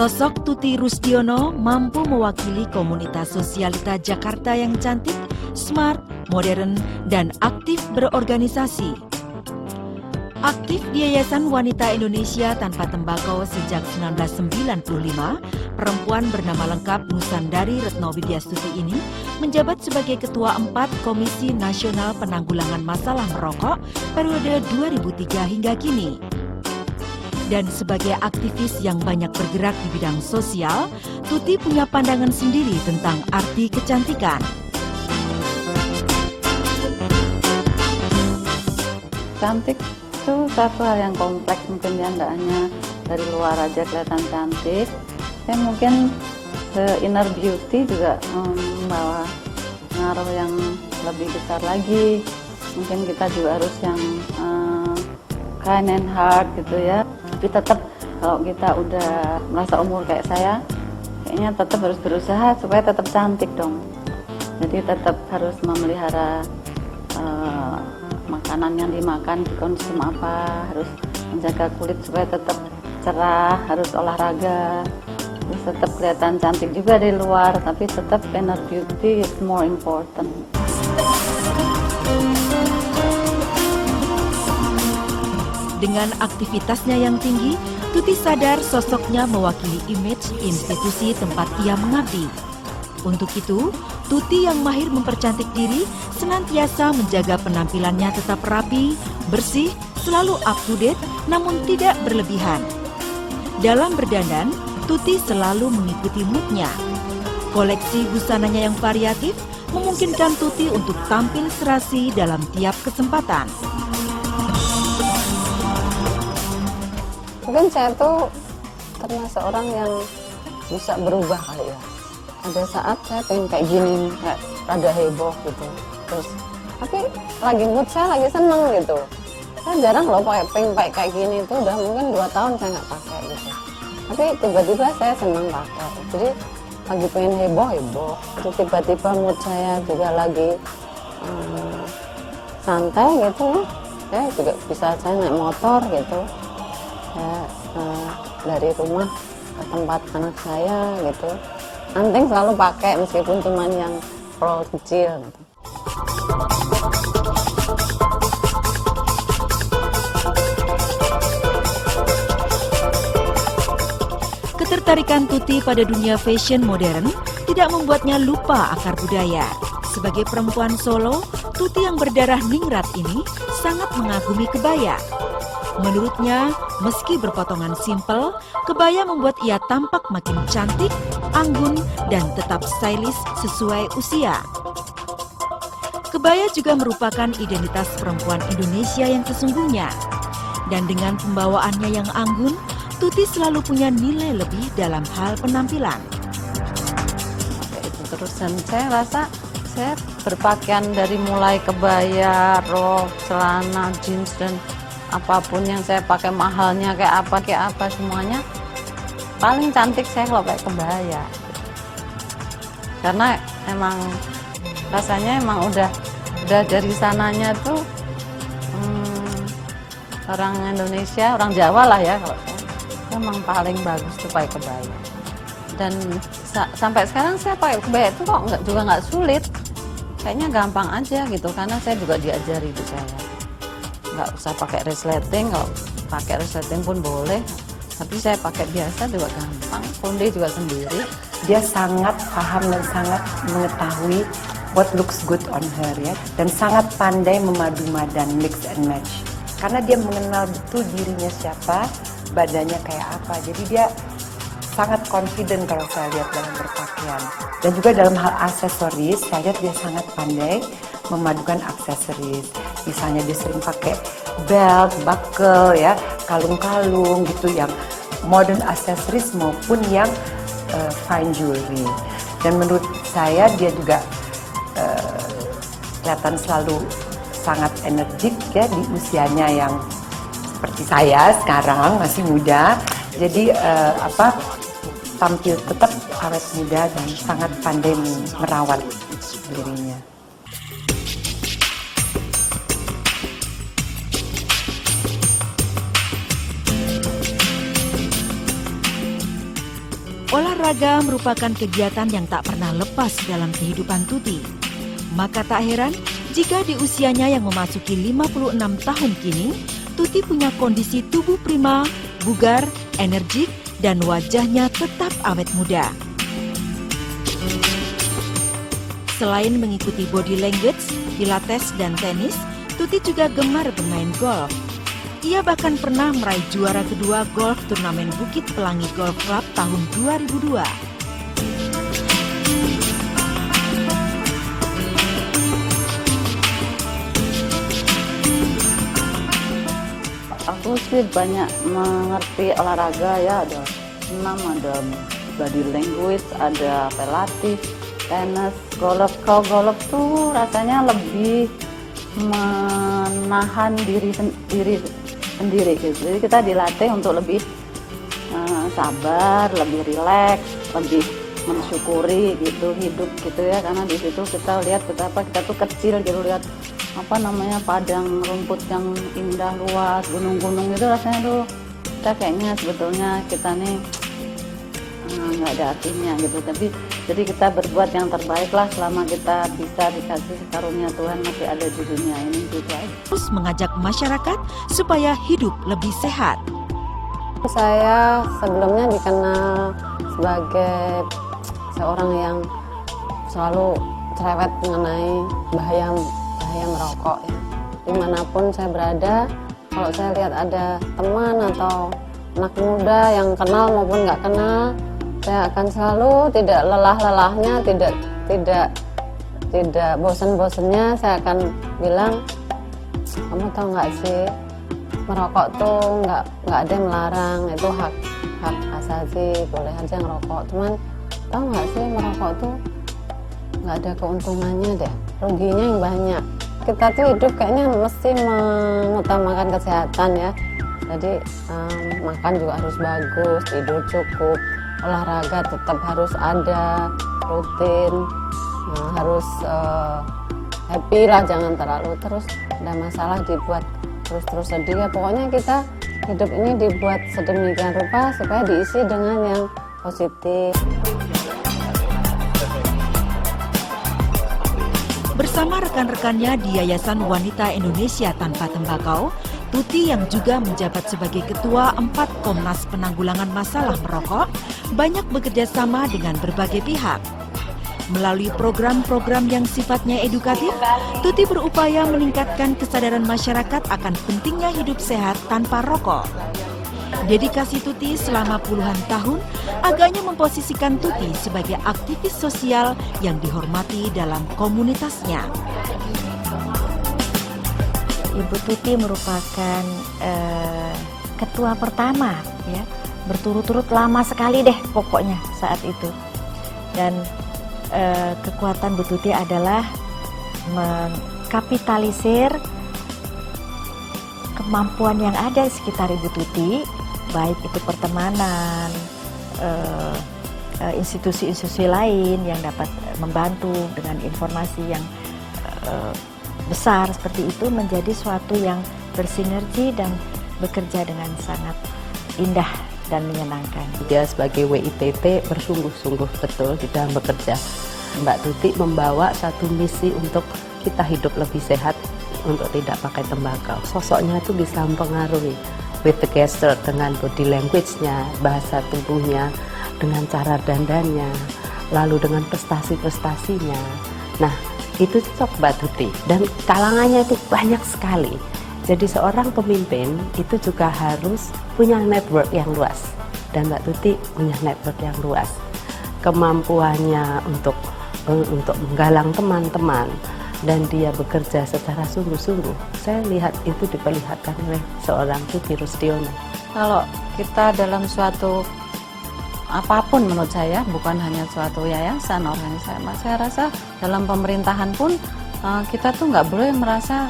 Sosok Tuti Rusdiono mampu mewakili komunitas sosialita Jakarta yang cantik, smart, modern, dan aktif berorganisasi. Aktif di Yayasan Wanita Indonesia Tanpa Tembakau sejak 1995, perempuan bernama lengkap Nusandari Retno Widyastuti ini menjabat sebagai Ketua 4 Komisi Nasional Penanggulangan Masalah Merokok periode 2003 hingga kini. Dan sebagai aktivis yang banyak bergerak di bidang sosial, Tuti punya pandangan sendiri tentang arti kecantikan. Cantik itu satu hal yang kompleks, mungkin ya, nggak hanya dari luar aja kelihatan cantik, ya mungkin inner beauty juga membawa pengaruh yang lebih besar lagi. Mungkin kita juga harus yang kind and heart gitu ya, tapi tetap kalau kita udah merasa umur kayak saya, kayaknya tetap harus berusaha supaya tetap cantik dong. Jadi tetap harus memelihara makanan yang dimakan, dikonsum apa, harus menjaga kulit supaya tetap cerah, harus olahraga, terus tetap kelihatan cantik juga dari luar, tapi tetap inner beauty is more important. Dengan aktivitasnya yang tinggi, Tuti sadar sosoknya mewakili image institusi tempat ia mengabdi. Untuk itu, Tuti yang mahir mempercantik diri senantiasa menjaga penampilannya tetap rapi, bersih, selalu up to date, namun tidak berlebihan. Dalam berdandan, Tuti selalu mengikuti moodnya. Koleksi busananya yang variatif memungkinkan Tuti untuk tampil serasi dalam tiap kesempatan. Mungkin saya tuh termasuk orang yang bisa berubah kali ya. Ada saat saya pengen kayak gini, kayak rada heboh gitu. Terus, tapi lagi mood saya lagi seneng gitu. Saya jarang loh pakai kayak gini, itu udah mungkin 2 tahun saya nggak pakai gitu. Tapi tiba-tiba saya seneng pakai. Jadi lagi pengen heboh. Terus tiba-tiba mood saya juga lagi santai gitu. Saya juga bisa saya naik motor gitu. Saya dari rumah ke tempat anak saya gitu. Anting selalu pakai meskipun cuman yang roll kecil gitu. Ketertarikan Tuti pada dunia fashion modern tidak membuatnya lupa akar budaya. Sebagai perempuan Solo, Tuti yang berdarah ningrat ini sangat mengagumi kebaya. Menurutnya, meski berpotongan simpel, kebaya membuat ia tampak makin cantik, anggun, dan tetap stylish sesuai usia. Kebaya juga merupakan identitas perempuan Indonesia yang sesungguhnya. Dan dengan pembawaannya yang anggun, Tuti selalu punya nilai lebih dalam hal penampilan. Itu terusan saya rasa saya berpakaian dari mulai kebaya, rok, celana, jeans, dan apapun yang saya pakai, mahalnya kayak apa semuanya paling cantik saya kalau pakai kebaya. Karena emang rasanya emang udah dari sananya tuh orang Indonesia, orang Jawa lah ya, kalau saya emang paling bagus tuh pakai kebaya. Dan sampai sekarang saya pakai kebaya itu kok nggak sulit, kayaknya gampang aja gitu, karena saya juga diajari itu saya. Nggak usah pakai resleting, kalau pakai resleting pun boleh, tapi saya pakai biasa juga gampang, konde juga sendiri. Dia sangat paham dan sangat mengetahui what looks good on her ya, dan sangat pandai memadu-madan, mix and match. Karena dia mengenal betul dirinya siapa, badannya kayak apa, jadi dia sangat confident kalau saya lihat dalam berpakaian. Dan juga dalam hal aksesoris, saya lihat dia sangat pandai memadukan aksesoris. Misalnya dia sering pakai belt, buckle ya, kalung-kalung gitu yang modern aksesoris maupun yang fine jewelry. Dan menurut saya dia juga kelihatan selalu sangat energik ya di usianya yang seperti saya sekarang masih muda. Jadi tampil tetap awet muda dan sangat pandai merawat dirinya. Olahraga merupakan kegiatan yang tak pernah lepas dalam kehidupan Tuti. Maka tak heran jika di usianya yang memasuki 56 tahun kini, Tuti punya kondisi tubuh prima, bugar, energik, dan wajahnya tetap awet muda. Selain mengikuti body language, pilates, dan tenis, Tuti juga gemar bermain golf. Ia bahkan pernah meraih juara kedua golf turnamen Bukit Pelangi Golf Club tahun 2002. Aku sih banyak mengerti olahraga ya, ada senam, ada body language, ada pilates, tenis, golf. Kalau golf tuh rasanya lebih menahan diri sendiri gitu. Jadi kita dilatih untuk lebih sabar, lebih rileks, lebih mensyukuri gitu hidup gitu ya, karena di situ kita lihat betapa kita tuh kecil gitu, lihat apa namanya padang rumput yang indah luas, gunung-gunung itu rasanya tuh kita kayaknya sebetulnya kita nih nggak ada artinya gitu, tapi jadi kita berbuat yang terbaik lah selama kita bisa dikasih karunia Tuhan masih ada di dunia ini gitu aja. Terus mengajak masyarakat supaya hidup lebih sehat. Saya sebelumnya dikenal sebagai seorang yang selalu cerewet mengenai bahaya merokok ya. Dimanapun saya berada, kalau saya lihat ada teman atau anak muda yang kenal maupun nggak kenal, saya akan selalu tidak lelah-lelahnya, tidak bosan-bosannya, saya akan bilang, kamu tahu nggak sih, merokok tuh nggak ada yang melarang, itu hak asasi, boleh aja ngerokok. Cuman tahu nggak sih, merokok tuh nggak ada keuntungannya deh, ruginya yang banyak. Kita tuh hidup kayaknya mesti mengutamakan kesehatan ya. Jadi makan juga harus bagus, tidur cukup, olahraga tetap harus ada, rutin, harus happy lah, jangan terlalu terus ada masalah dibuat terus sedih ya. Pokoknya kita hidup ini dibuat sedemikian rupa supaya diisi dengan yang positif. Bersama rekan-rekannya di Yayasan Wanita Indonesia Tanpa Tembakau, Tuti yang juga menjabat sebagai Ketua 4 Komnas Penanggulangan Masalah Merokok, banyak bekerja sama dengan berbagai pihak. Melalui program-program yang sifatnya edukatif, Tuti berupaya meningkatkan kesadaran masyarakat akan pentingnya hidup sehat tanpa rokok. Dedikasi Tuti selama puluhan tahun agaknya memposisikan Tuti sebagai aktivis sosial yang dihormati dalam komunitasnya. Ibu Tuti merupakan ketua pertama ya, berturut-turut lama sekali deh pokoknya saat itu. Dan kekuatan Bu Tuti adalah mengkapitalisir kemampuan yang ada di sekitar Ibu Tuti, baik itu pertemanan, institusi-institusi lain yang dapat membantu dengan informasi yang besar seperti itu, menjadi suatu yang bersinergi dan bekerja dengan sangat indah dan menyenangkan. Dia sebagai WITT bersungguh-sungguh betul di dalam bekerja. Mbak Tuti membawa satu misi untuk kita hidup lebih sehat, untuk tidak pakai tembakau. Sosoknya itu bisa mempengaruhi with the gesture, dengan body language-nya, bahasa tubuhnya, dengan cara dandannya, lalu dengan prestasi-prestasinya. Nah, itu cocok Mbak Tuti, dan kalangannya itu banyak sekali. Jadi seorang pemimpin itu juga harus punya network yang luas, dan Mbak Tuti punya network yang luas. Kemampuannya untuk menggalang teman-teman, dan dia bekerja secara sungguh-sungguh, saya lihat itu diperlihatkan oleh seorang Tuti Rustiono. Kalau kita dalam suatu apapun, menurut saya bukan hanya suatu yayasan, organisasi, saya rasa dalam pemerintahan pun kita tuh nggak boleh merasa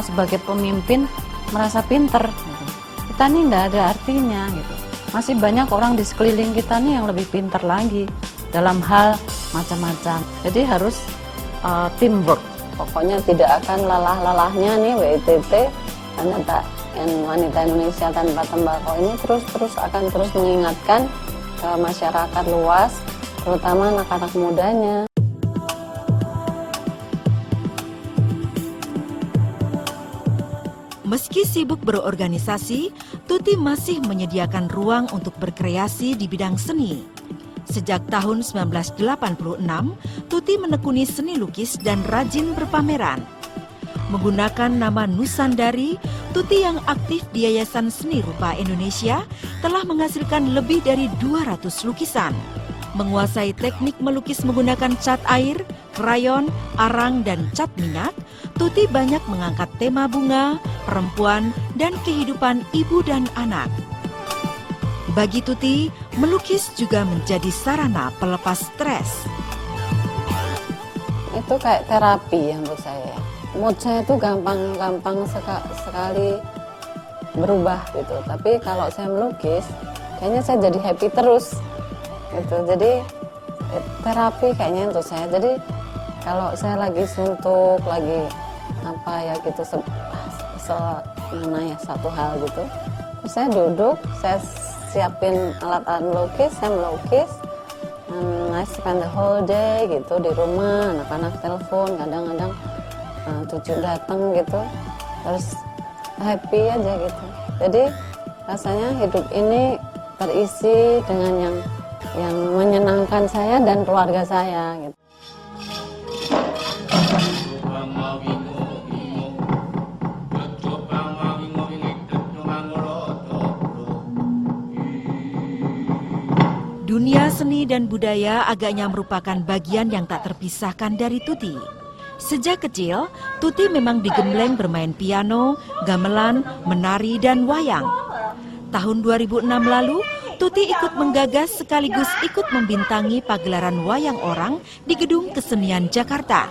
sebagai pemimpin merasa pinter gitu. Kita nih nggak ada artinya gitu. Masih banyak orang di sekeliling kita nih yang lebih pinter lagi dalam hal macam-macam. Jadi harus teamwork. Pokoknya tidak akan lelah-lelahnya nih WITT Wanita Indonesia Tanpa Tembakau ini terus akan mengingatkan ke masyarakat luas, terutama anak-anak mudanya. Meski sibuk berorganisasi, Tuti masih menyediakan ruang untuk berkreasi di bidang seni. Sejak tahun 1986, Tuti menekuni seni lukis dan rajin berpameran. Menggunakan nama Nusandari, Tuti yang aktif di Yayasan Seni Rupa Indonesia telah menghasilkan lebih dari 200 lukisan. Menguasai teknik melukis menggunakan cat air, krayon, arang, dan cat minyak, Tuti banyak mengangkat tema bunga, perempuan, dan kehidupan ibu dan anak. Bagi Tuti, melukis juga menjadi sarana pelepas stres. Itu kayak terapi ya menurut saya. Mood saya itu gampang sekali berubah gitu. Tapi kalau saya melukis, kayaknya saya jadi happy terus gitu. Jadi terapi kayaknya untuk saya. Jadi kalau saya lagi suntuk, lagi apa ya gitu, mengenai satu hal gitu, terus saya duduk, saya siapin alat-alat melukis, saya melukis, I spend the whole day gitu di rumah, anak-anak telepon, kadang-kadang cucu datang gitu, terus happy aja gitu. Jadi rasanya hidup ini terisi dengan yang menyenangkan saya dan keluarga saya gitu. Dunia seni dan budaya agaknya merupakan bagian yang tak terpisahkan dari Tuti. Sejak kecil, Tuti memang digembleng bermain piano, gamelan, menari, dan wayang. Tahun 2006 lalu, Tuti ikut menggagas sekaligus ikut membintangi pagelaran wayang orang di Gedung Kesenian Jakarta.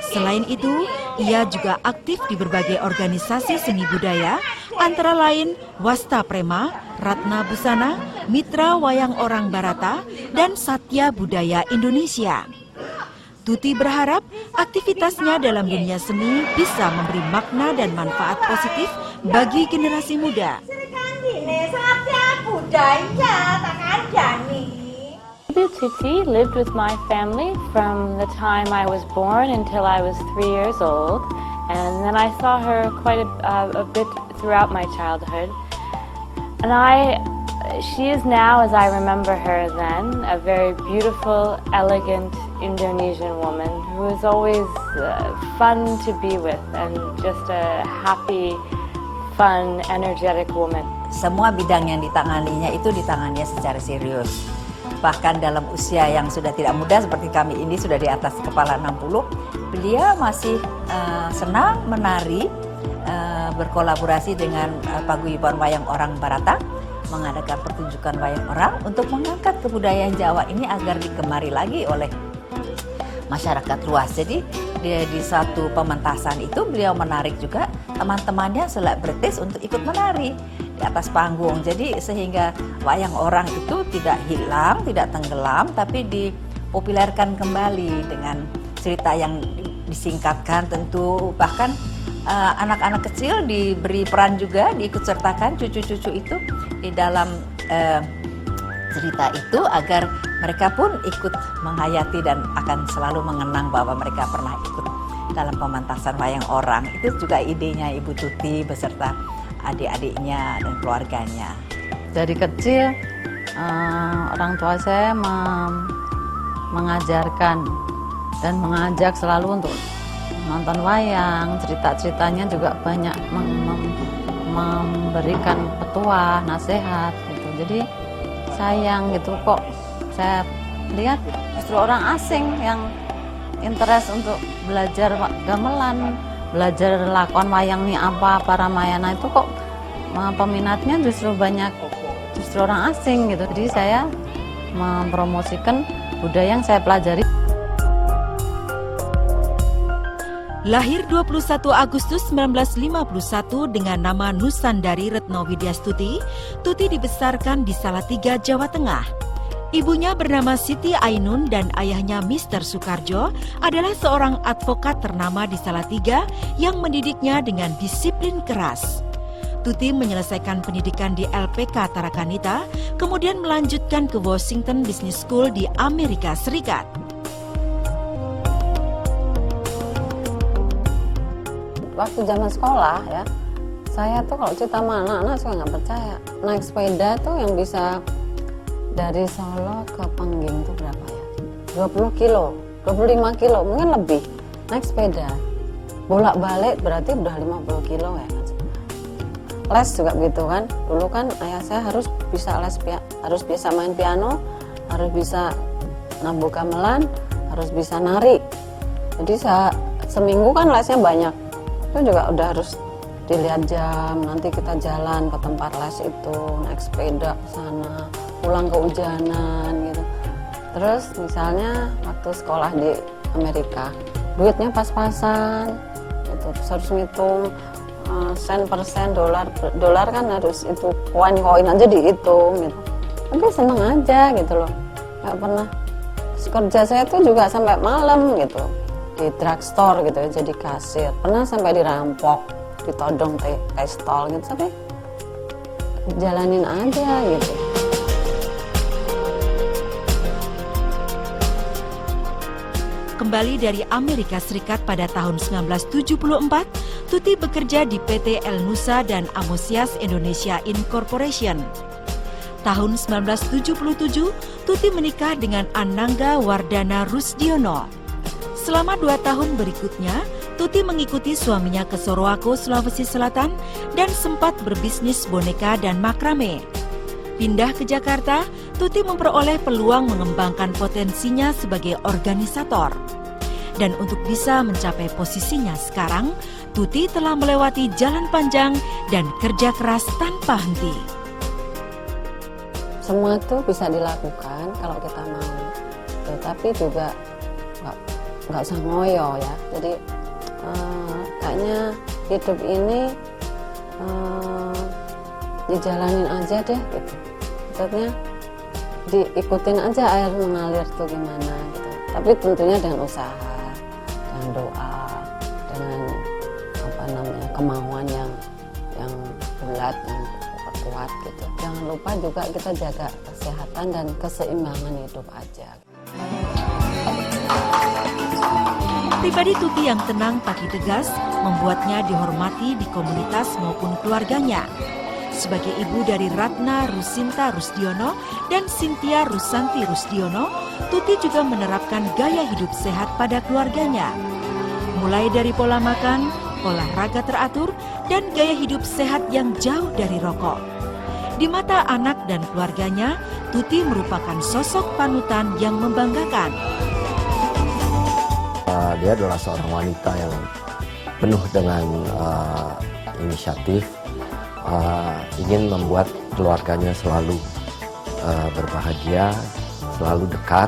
Selain itu, ia juga aktif di berbagai organisasi seni budaya, antara lain Wasta Prema, Ratna Busana, Mitra Wayang Orang Barata, dan Satya Budaya Indonesia. Tuti berharap aktivitasnya dalam dunia seni bisa memberi makna dan manfaat positif bagi generasi muda. Tuti lived with my family from the time I was born until I was 3 years old, and then I saw her quite a bit throughout my childhood. And she is now, as I remember her then, a very beautiful, elegant Indonesian woman who is always fun to be with and just a happy, fun, energetic woman. Semua bidang yang ditanganinya itu ditanganinya secara serius. Bahkan dalam usia yang sudah tidak muda seperti kami ini sudah di atas kepala 60, beliau masih senang menari, berkolaborasi dengan Paguyuban Wayang Orang Barata, mengadakan pertunjukan wayang orang untuk mengangkat kebudayaan Jawa ini agar digemari lagi oleh masyarakat luas. Jadi di satu pementasan itu beliau menarik juga teman-temannya selebritis untuk ikut menari di atas panggung. Jadi sehingga wayang orang itu tidak hilang, tidak tenggelam, tapi dipopulerkan kembali dengan cerita yang disingkatkan tentu. Bahkan anak-anak kecil diberi peran juga, diikutsertakan cucu-cucu itu di dalam cerita itu agar mereka pun ikut menghayati dan akan selalu mengenang bahwa mereka pernah ikut dalam pementasan wayang orang. Itu juga idenya Ibu Tuti beserta adik-adiknya dan keluarganya. Dari kecil orang tua saya mengajarkan dan mengajak selalu untuk nonton wayang. Cerita-ceritanya juga banyak memberikan petua, nasihat gitu. Jadi sayang gitu kok saya lihat justru orang asing yang interest untuk belajar gamelan, belajar lakon wayang ini apa, para Ramayana itu kok peminatnya justru banyak justru orang asing gitu. Jadi saya mempromosikan budaya yang saya pelajari. Lahir 21 Agustus 1951 dengan nama Nusandari Retno Widyastuti, Tuti dibesarkan di Salatiga, Jawa Tengah. Ibunya bernama Siti Ainun dan ayahnya Mr. Soekarjo adalah seorang advokat ternama di Salatiga yang mendidiknya dengan disiplin keras. Tuti menyelesaikan pendidikan di LPK Tarakanita, kemudian melanjutkan ke Washington Business School di Amerika Serikat. Waktu zaman sekolah ya, saya tuh kalau cerita sama anak-anak suka nggak percaya. Naik sepeda tuh yang bisa dari Solo ke Pengging tuh berapa ya? 20 kilo, 25 kilo, mungkin lebih. Naik sepeda, bolak-balik berarti udah 50 kilo ya. Les juga gitu kan. Dulu kan ayah saya harus bisa main piano, harus bisa nabuh gamelan, harus bisa nari. Jadi seminggu kan lesnya banyak. Itu juga udah harus dilihat jam, nanti kita jalan ke tempat les itu, naik sepeda ke sana, pulang kehujanan gitu. Terus misalnya waktu sekolah di Amerika, duitnya pas-pasan gitu. Terus harus ngitung sen per sen, dolar kan harus itu koin aja dihitung gitu. Tapi seneng aja gitu loh, nggak pernah. Kerja saya tuh juga sampai malam gitu di drugstore gitu ya, jadi kasir. Pernah sampai dirampok, ditodong testol gitu, tapi jalanin aja gitu. Kembali dari Amerika Serikat pada tahun 1974, Tuti bekerja di PT El Nusa dan Amosias Indonesia Incorporation. Tahun 1977, Tuti menikah dengan Anangga Wardana Rusdiono. Selama 2 tahun berikutnya, Tuti mengikuti suaminya ke Sorowako, Sulawesi Selatan dan sempat berbisnis boneka dan makrame. Pindah ke Jakarta, Tuti memperoleh peluang mengembangkan potensinya sebagai organisator. Dan untuk bisa mencapai posisinya sekarang, Tuti telah melewati jalan panjang dan kerja keras tanpa henti. Semua itu bisa dilakukan kalau kita mau, tetapi juga nggak usah ngoyo ya. Jadi kayaknya hidup ini dijalanin aja deh gitu. Maksudnya diikutin aja air mengalir tuh gimana gitu. Tapi tentunya dengan usaha, dengan doa, dengan kemauan yang bulat, yang kuat gitu. Jangan lupa juga kita jaga kesehatan dan keseimbangan hidup aja. Pribadi Tuti yang tenang tapi tegas membuatnya dihormati di komunitas maupun keluarganya. Sebagai ibu dari Ratna Rusinta Rusdiono dan Cynthia Rusanti Rusdiono, Tuti juga menerapkan gaya hidup sehat pada keluarganya. Mulai dari pola makan, olahraga teratur, dan gaya hidup sehat yang jauh dari rokok. Di mata anak dan keluarganya, Tuti merupakan sosok panutan yang membanggakan. Dia adalah seorang wanita yang penuh dengan inisiatif, ingin membuat keluarganya selalu berbahagia, selalu dekat.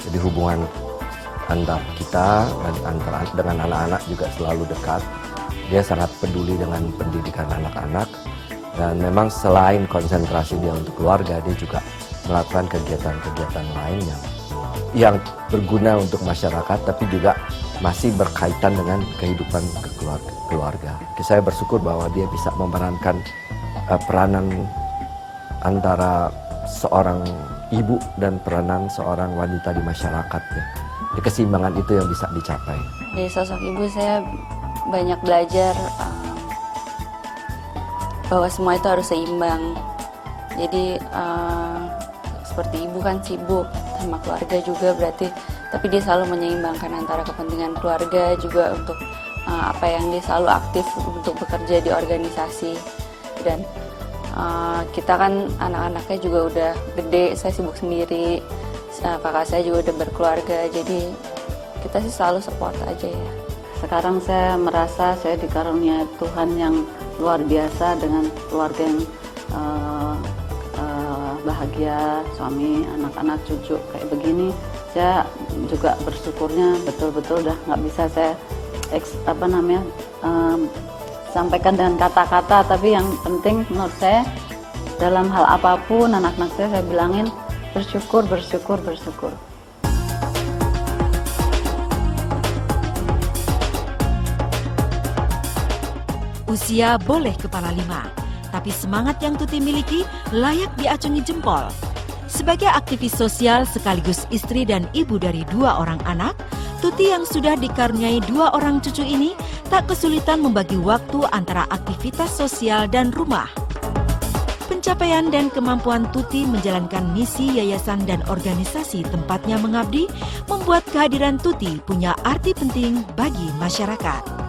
Jadi hubungan antar kita dan dengan anak-anak juga selalu dekat. Dia sangat peduli dengan pendidikan anak-anak, dan memang selain konsentrasi dia untuk keluarga, dia juga melakukan kegiatan-kegiatan lain yang berguna untuk masyarakat, tapi juga masih berkaitan dengan kehidupan keluarga. Saya bersyukur bahwa dia bisa memerankan peranan antara seorang ibu dan peranan seorang wanita di masyarakat. Ya. Keseimbangan itu yang bisa dicapai. Dari sosok ibu saya banyak belajar bahwa semua itu harus seimbang. Jadi seperti ibu kan sibuk sama keluarga juga berarti, tapi dia selalu menyeimbangkan antara kepentingan keluarga juga untuk apa yang dia selalu aktif untuk bekerja di organisasi. Dan kita kan anak-anaknya juga udah gede, saya sibuk sendiri, kakak saya juga udah berkeluarga, jadi kita sih selalu support aja ya. Sekarang saya merasa saya dikaruniai Tuhan yang luar biasa dengan keluarga yang bahagia, suami, anak-anak, cucu kayak begini. Saya juga bersyukurnya betul-betul udah nggak bisa saya sampaikan dengan kata-kata, tapi yang penting menurut saya dalam hal apapun anak-anak saya bilangin bersyukur. Usia boleh kepala 5, tapi semangat yang Tuti miliki layak diacungi jempol. Sebagai aktivis sosial sekaligus istri dan ibu dari 2 orang anak, Tuti yang sudah dikaruniai 2 orang cucu ini tak kesulitan membagi waktu antara aktivitas sosial dan rumah. Pencapaian dan kemampuan Tuti menjalankan misi yayasan dan organisasi tempatnya mengabdi membuat kehadiran Tuti punya arti penting bagi masyarakat.